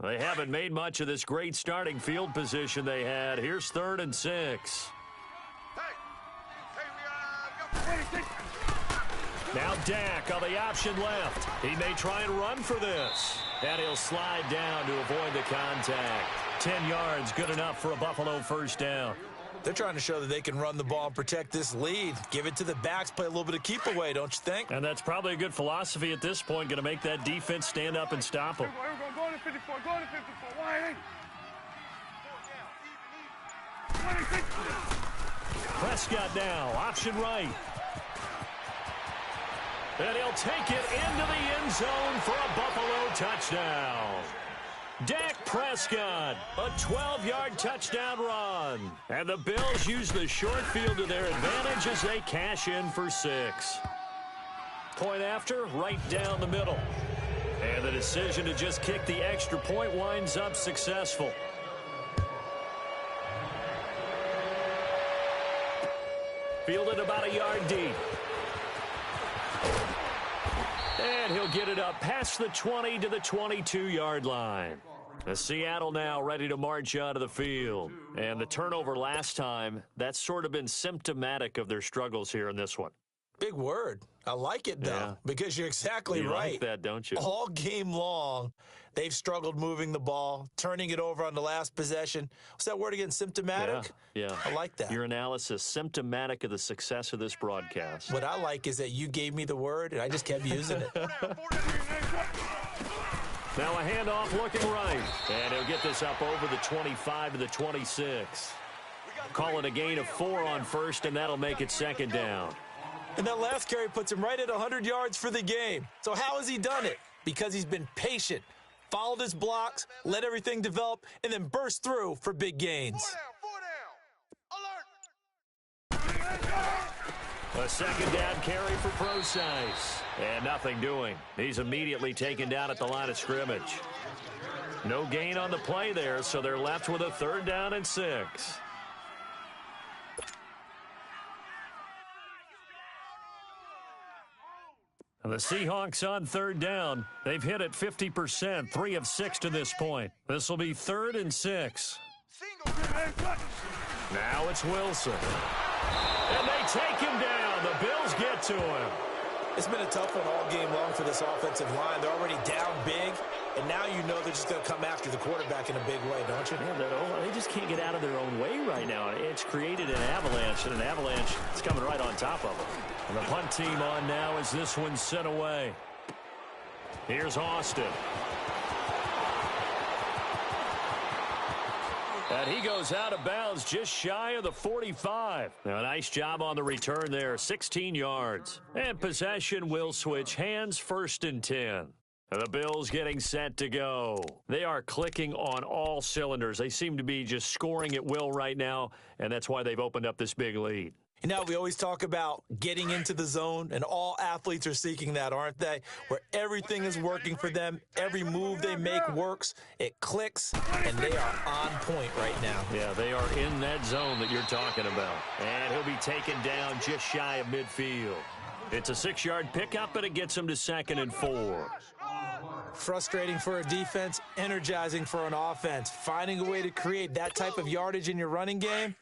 They haven't made much of this great starting field position they had. Here's 3rd and 6. Now Dak on the option left. He may try and run for this. And he'll slide down to avoid the contact. 10 yards, good enough for a Buffalo 1st down. They're trying to show that they can run the ball and protect this lead. Give it to the backs, play a little bit of keep away, don't you think? And that's probably a good philosophy at this point, going to make that defense stand up and stop them. Go to 54, go to 54. Wide. Prescott now, option right. And he'll take it into the end zone for a Buffalo touchdown. Dak Prescott, a 12-yard touchdown run. And the Bills use the short field to their advantage as they cash in for 6. Point after, right down the middle. And the decision to just kick the extra point winds up successful. Fielded about a yard deep. And he'll get it up past the 20 to the 22-yard line. Seattle now ready to march out of the field. And the turnover last time, that's sort of been symptomatic of their struggles here in this one. Big word. I like it, though, because you're exactly right. You like that, don't you? All game long, they've struggled moving the ball, turning it over on the last possession. What's that word again? Symptomatic? Yeah. I like that. Your analysis, symptomatic of the success of this broadcast. What I like is that you gave me the word, and I just kept using it. Now a handoff looking right. And he'll get this up over the 25 to the 26. Call it a gain of 4 on first, and that'll make it second down. And that last carry puts him right at 100 yards for the game. So how has he done it? Because he's been patient, followed his blocks, let everything develop, and then burst through for big gains. 4 down. Alert. A second down carry for Procise. And nothing doing. He's immediately taken down at the line of scrimmage. No gain on the play there, so they're left with a 3rd down and 6. The Seahawks on 3rd down. They've hit it 50%, 3 of 6 to this point. This will be 3rd and 6. Now it's Wilson. And they take him down. The Bills get to him. It's been a tough one all game long for this offensive line. They're already down big, and now you know they're just going to come after the quarterback in a big way, don't you? Yeah, they just can't get out of their own way right now. It's created an avalanche, and an avalanche is coming right on top of them. And the punt team on now as this one's sent away. Here's Austin. And he goes out of bounds just shy of the 45. Now, a nice job on the return there, 16 yards. And possession will switch hands, 1st and 10. And the Bills getting set to go. They are clicking on all cylinders. They seem to be just scoring at will right now, and that's why they've opened up this big lead. You know, we always talk about getting into the zone, and all athletes are seeking that, aren't they? Where everything is working for them, every move they make works, it clicks, and they are on point right now. Yeah, they are in that zone that you're talking about. And he'll be taken down just shy of midfield. It's a 6-yard pickup, and it gets him to 2nd and 4. Frustrating for a defense, energizing for an offense. Finding a way to create that type of yardage in your running game,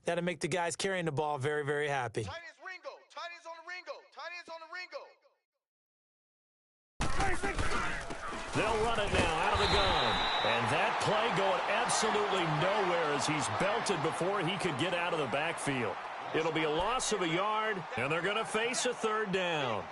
that'll make the guys carrying the ball very, very happy. Tight ends Ringo. Tight ends on the Ringo. Tight ends on the Ringo. They'll run it now out of the gun. And that play going absolutely nowhere as he's belted before he could get out of the backfield. It'll be a loss of a yard, and they're going to face a 3rd down.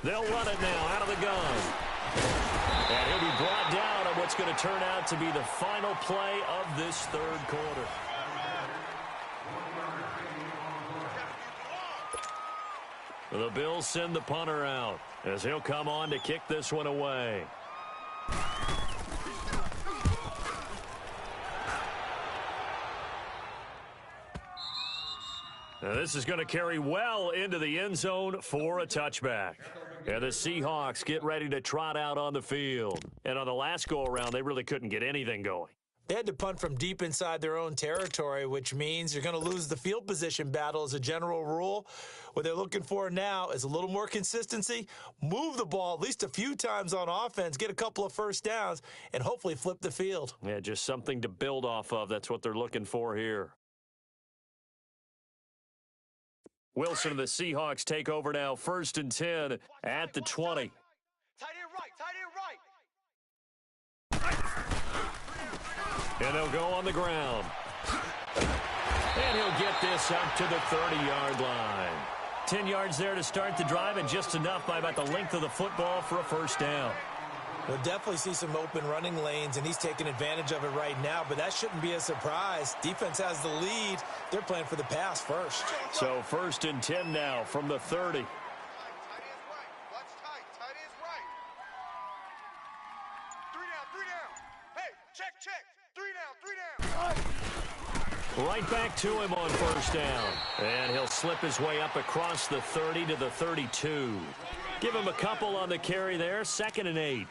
They'll run it now out of the gun. And he'll be brought down on what's going to turn out to be the final play of this 3rd quarter. The Bills send the punter out as he'll come on to kick this one away. Now this is going to carry well into the end zone for a touchback. And the Seahawks get ready to trot out on the field. And on the last go-around, they really couldn't get anything going. They had to punt from deep inside their own territory, which means you're going to lose the field position battle as a general rule. What they're looking for now is a little more consistency, move the ball at least a few times on offense, get a couple of 1st downs, and hopefully flip the field. Yeah, just something to build off of. That's what they're looking for here. Wilson and the Seahawks take over now, 1st and 10 at the 20. Tight end right. Tight end right. And they'll go on the ground. And he'll get this up to the 30-yard line. 10 yards there to start the drive, and just enough by about the length of the football for a 1st down. We'll definitely see some open running lanes, and he's taking advantage of it right now, but that shouldn't be a surprise. Defense has the lead. They're playing for the pass first. So 1st and 10 now from the 30. Tight ends right. Watch tight. Three down. Hey, check. 3 down. Right back to him on first down. And he'll slip his way up across the 30 to the 32. Give him a couple on the carry there. 2nd and 8.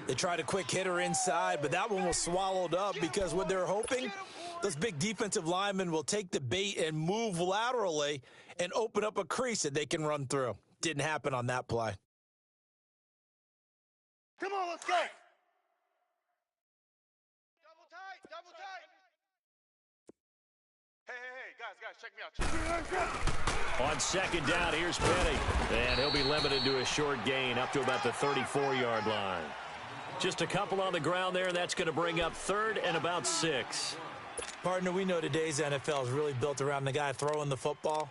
They tried a quick hitter inside, but that one was swallowed up because what they're hoping, those big defensive linemen will take the bait and move laterally and open up a crease that they can run through. Didn't happen on that play. Come on, let's go. Double tight. Hey, guys, check me out. On 2nd down, here's Penny. And he'll be limited to a short gain up to about the 34-yard line. Just a couple on the ground there, and that's going to bring up 3rd and about 6. Partner, we know today's NFL is really built around the guy throwing the football.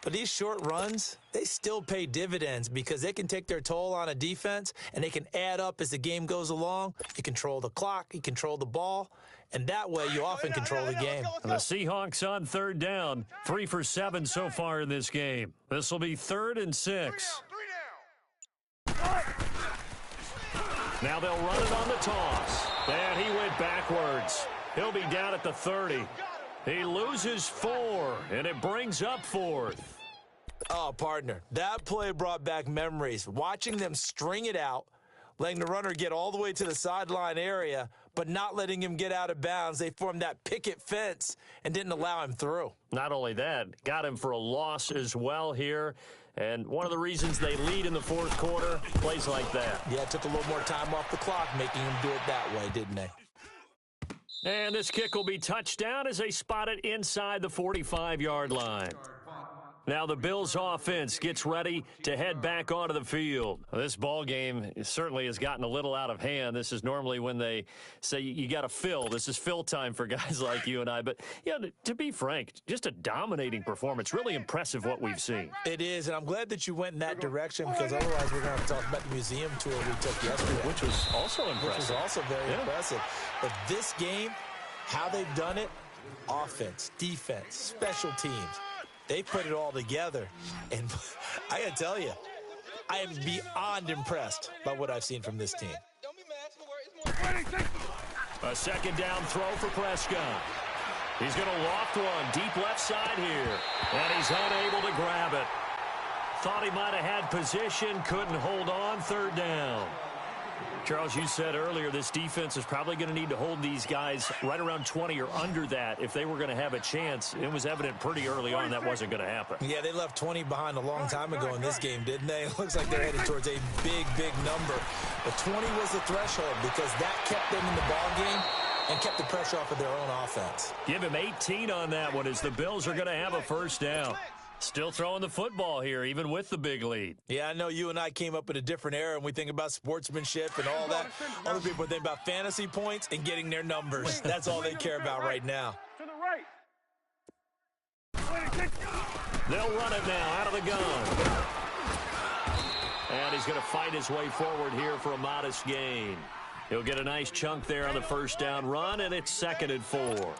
But these short runs, they still pay dividends because they can take their toll on a defense, and they can add up as the game goes along. You control the clock, you control the ball, and that way you often control the game. And the Seahawks on 3rd down, 3 for 7 so far in this game. This will be 3rd and 6. 3 down. Now they'll run it on the toss. And he went backwards. He'll be down at the 30. He loses 4, and it brings up 4th. Oh, partner, that play brought back memories. Watching them string it out, letting the runner get all the way to the sideline area, but not letting him get out of bounds. They formed that picket fence and didn't allow him through. Not only that, got him for a loss as well here. And one of the reasons they lead in the 4th quarter, plays like that. Yeah, it took a little more time off the clock, making him do it that way, didn't they? And this kick will be touchdown as they spot it inside the 45-yard line. Now the Bills offense gets ready to head back onto the field. This ball game certainly has gotten a little out of hand. This is normally when they say you got to fill. This is fill time for guys like you and I. But, yeah, to be frank, just a dominating performance. Really impressive what we've seen. It is, and I'm glad that you went in that direction because otherwise we're going to have to talk about the museum tour we took yesterday. Which was also impressive. Which was also very impressive. But this game, how they've done it, offense, defense, special teams, they put it all together, and I got to tell you, I am beyond impressed by what I've seen from this team. A 2nd down throw for Prescott. He's going to loft one deep left side here, and he's unable to grab it. Thought he might have had position, couldn't hold on. 3rd down. Charles, you said earlier this defense is probably going to need to hold these guys right around 20 or under that if they were going to have a chance. It was evident pretty early on that wasn't going to happen. Yeah, they left 20 behind a long time ago in this game, didn't they? It looks like they're headed towards a big number. But 20 was the threshold because that kept them in the ball game and kept the pressure off of their own offense. Give him 18 on that one as the Bills are going to have a 1st down. Still throwing the football here, even with the big lead. Yeah, I know you and I came up in a different era, and we think about sportsmanship and all that. Other people think about fantasy points and getting their numbers. That's all they care about right now. To the right. They'll run it now out of the gun. And he's going to fight his way forward here for a modest gain. He'll get a nice chunk there on the 1st down run, and it's 2nd and 4.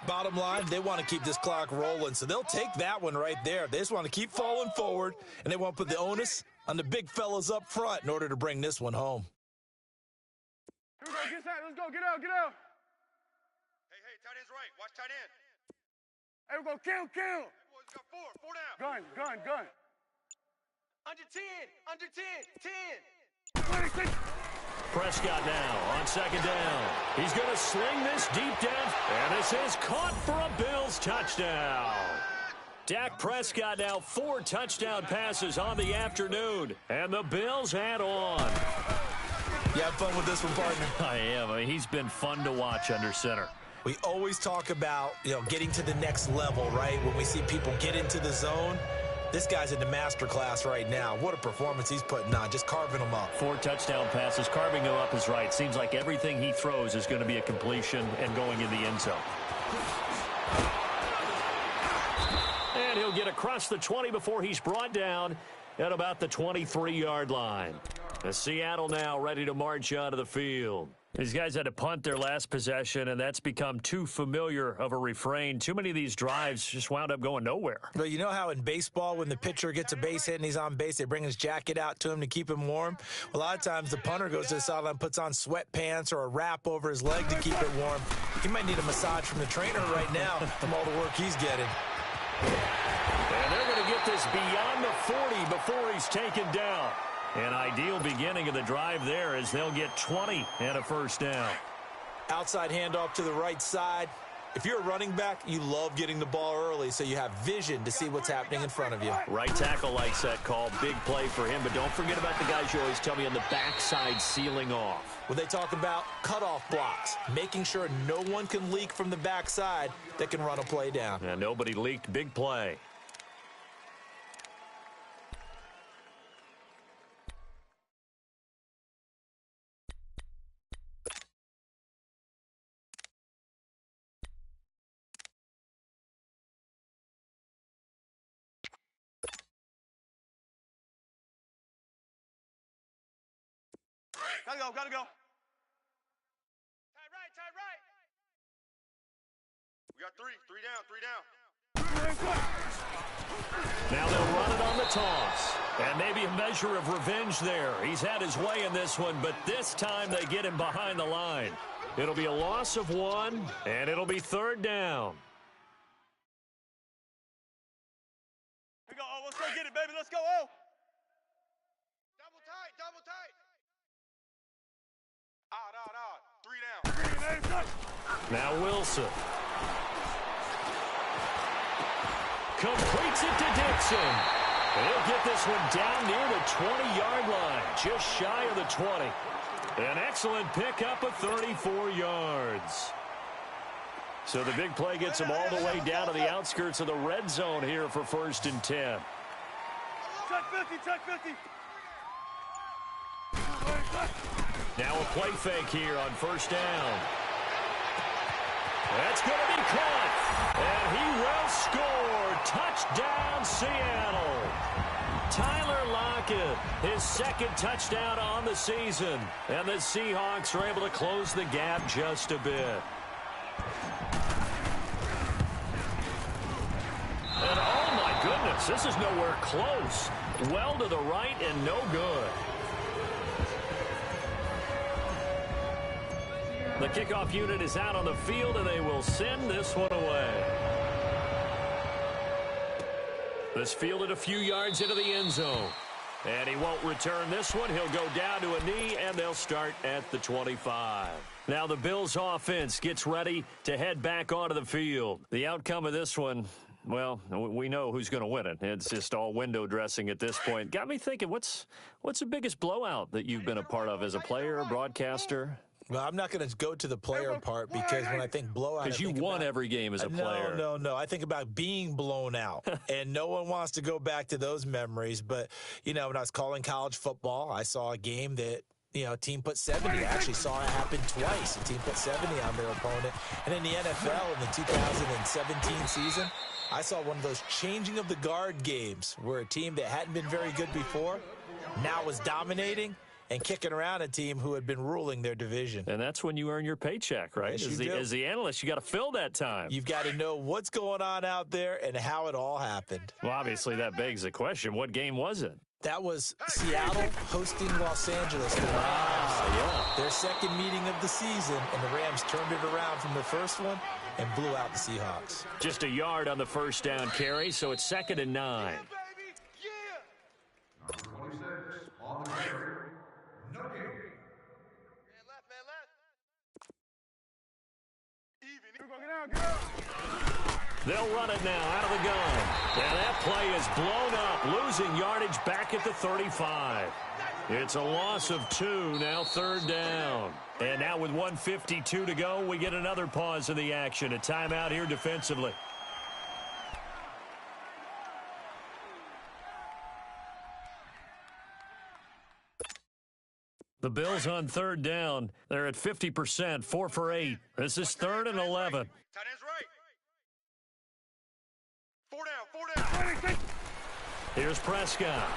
Bottom line, they want to keep this clock rolling, so they'll take that one right there. They just want to keep falling forward, and they want to put the onus on the big fellas up front in order to bring this one home. Here we go, get inside. Let's go, get out. Hey, tight end's right. Watch tight end. Hey, we go, kill. Hey, boys, got 4 down. Gun. Under 10. 26. Prescott now on 2nd down. He's going to sling this deep down, and this is caught for a Bills touchdown. Dak Prescott now 4 touchdown passes on the afternoon, and the Bills add on. You have fun with this one, partner? I am. I mean, he's been fun to watch under center. We always talk about, getting to the next level, right? When we see people get into the zone. This guy's in the master class right now. What a performance he's putting on, just carving them up. 4 touchdown passes. Carving them up is right. Seems like everything he throws is going to be a completion and going in the end zone. And he'll get across the 20 before he's brought down at about the 23-yard line. As Seattle now ready to march onto the field. These guys had to punt their last possession, and that's become too familiar of a refrain. Too many of these drives just wound up going nowhere. But you know how in baseball, when the pitcher gets a base hit and he's on base, they bring his jacket out to him to keep him warm? A lot of times the punter goes to the sideline, puts on sweatpants or a wrap over his leg to keep it warm. He might need a massage from the trainer right now from all the work he's getting. And they're going to get this beyond the 40 before he's taken down. An ideal beginning of the drive there as they'll get 20 and a first down. Outside handoff to the right side. If you're a running back, you love getting the ball early so you have vision to see what's happening in front of you. Right tackle likes that call. Big play for him, but don't forget about the guys you always tell me on the backside sealing off. When they talk about cutoff blocks, making sure no one can leak from the backside that can run a play down. And nobody leaked. Big play. Gotta go, gotta go. Tight right. We got three down. Now they'll run it on the toss. And maybe a measure of revenge there. He's had his way in this one, but this time they get him behind the line. It'll be a loss of 1, and it'll be third down. Here we go, oh, let's go get it, baby, let's go, oh. Double tight. Out. 3 down. Now Wilson. Completes it to Dixon. He'll get this one down near the 20-yard line, just shy of the 20. An excellent pickup of 34 yards. So the big play gets him all the way down to the outskirts of the red zone here for 1st and 10. Check 50. Now a play fake here on 1st down. That's going to be caught. And he will score. Touchdown, Seattle. Tyler Lockett, his 2nd touchdown on the season. And the Seahawks are able to close the gap just a bit. And oh my goodness, this is nowhere close. Well to the right and no good. The kickoff unit is out on the field, and they will send this one away. This fielded a few yards into the end zone. And he won't return this one. He'll go down to a knee, and they'll start at the 25. Now the Bills' offense gets ready to head back onto the field. The outcome of this one, well, we know who's going to win it. It's just all window dressing at this point. Got me thinking, what's the biggest blowout that you've been a part of as a player, a broadcaster? Well, I'm not going to go to the player part because when I think blowout, because you won every game as a player. No. I think about being blown out, and no one wants to go back to those memories. But, when I was calling college football, I saw a game that, a team put 70. I actually saw it happen twice. A team put 70 on their opponent. And in the NFL in the 2017 season, I saw one of those changing of the guard games where a team that hadn't been very good before now was dominating and kicking around a team who had been ruling their division. And that's when you earn your paycheck, right? Yes, as the analyst, you got to fill that time. You've got to know what's going on out there and how it all happened. Well, obviously, that begs the question, what game was it? That was Seattle hosting Los Angeles. Yeah. Their 2nd meeting of the season, and the Rams turned it around from the first one and blew out the Seahawks. Just a yard on the 1st down carry, so it's 2nd and 9. Number 26 on the carry. No game. Man left. Even. Get out. They'll run it now out of the gun. And that play is blown up, losing yardage back at the 35. It's a loss of 2, now 3rd down. And now with 1:52 to go, we get another pause in the action. A timeout here defensively. The Bills on 3rd down. They're at 50%, 4 for 8. This is 3rd and 11. Tight end's right. 4 down. Here's Prescott.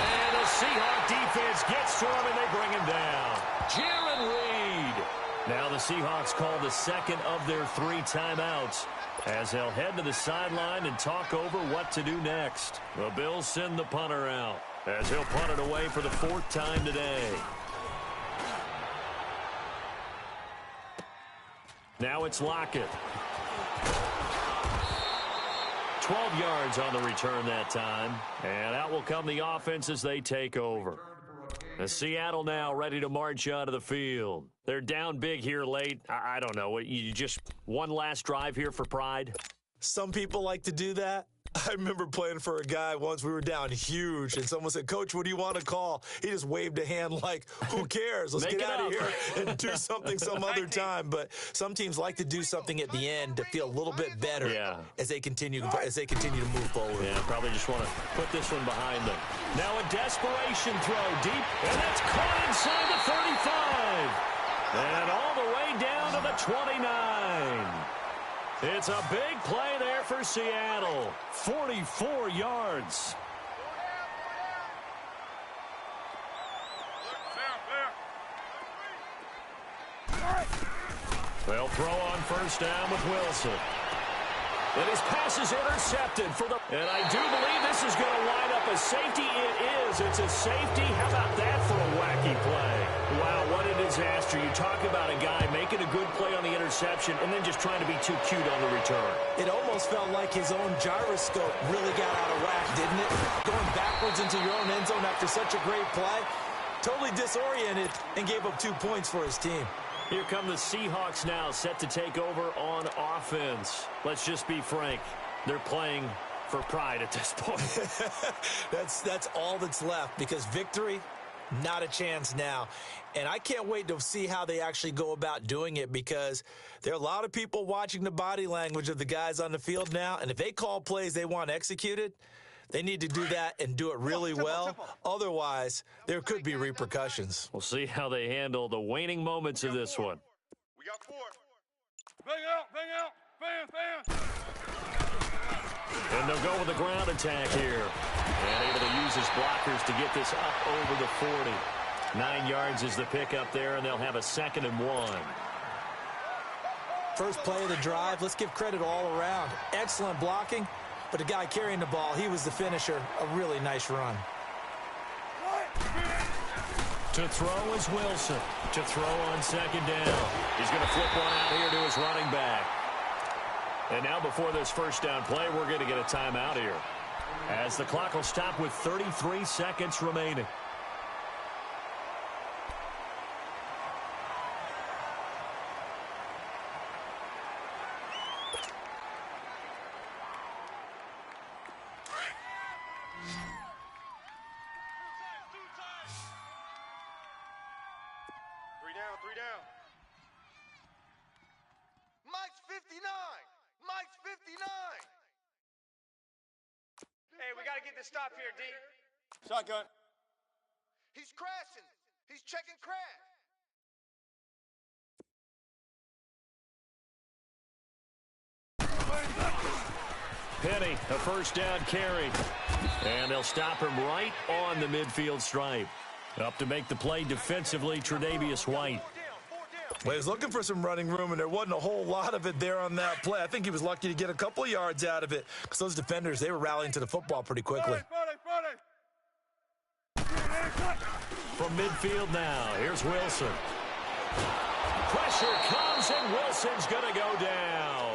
And a Seahawk defense gets to him, and they bring him down. Jaron Reed. Now the Seahawks call the second of their 3 timeouts as they'll head to the sideline and talk over what to do next. The Bills send the punter out as he'll punt it away for the 4th time today. Now it's Lockett. 12 yards on the return that time. And out will come the offense as they take over. Seattle now ready to march out of the field. They're down big here late. I don't know. You just one last drive here for pride? Some people like to do that. I remember playing for a guy once. We were down huge, and someone said, "Coach, what do you want to call?" He just waved a hand like, who cares? Let's get out of here and do something some other time. But some teams like to do something at the end to feel a little bit better as they continue to move forward. Yeah, probably just want to put this one behind them. Now a desperation throw deep, and that's caught inside the 35. And all the way down to the 29. It's a big play there for Seattle. 44 yards. They'll throw on first down with Wilson. And his pass is intercepted for the... And I do believe this is going to line up a safety. It is. It's a safety. How about that for a wacky play? Wow, what a disaster. You talk about a guy making a good play on the interception and then just trying to be too cute on the return. It almost felt like his own gyroscope really got out of whack, didn't it? Going backwards into your own end zone after such a great play. Totally disoriented and gave up 2 points for his team. Here come the Seahawks now, set to take over on offense. Let's just be frank. They're playing for pride at this point. That's all that's left, because victory, not a chance now. And I can't wait to see how they actually go about doing it, because there are a lot of people watching the body language of the guys on the field now, and if they call plays they want executed, they need to do that and do it really well. Otherwise, there could be repercussions. We'll see how they handle the waning moments of this one. We got 4. Bang out, fan. And they'll go with the ground attack here. And able to use his blockers to get this up over the 40. 9 yards is the pickup there, and they'll have a 2nd and 1. First play of the drive, let's give credit all around. Excellent blocking. But the guy carrying the ball, he was the finisher. A really nice run. To throw is Wilson. To throw on 2nd down. He's going to flip one out here to his running back. And now before this first down play, we're going to get a timeout here, as the clock will stop with 33 seconds remaining. Three down. Mike's 59. Mike's 59. Hey, we got to get this stop here, D. Shotgun. He's crashing. He's checking crash. Penny, a first down carry. And they'll stop him right on the midfield stripe. Up to make the play defensively, Tre'Davious White. Well, he was looking for some running room, and there wasn't a whole lot of it there on that play. I think he was lucky to get a couple of yards out of it, because those defenders, they were rallying to the football pretty quickly. From midfield now, here's Wilson. Pressure comes, and Wilson's going to go down.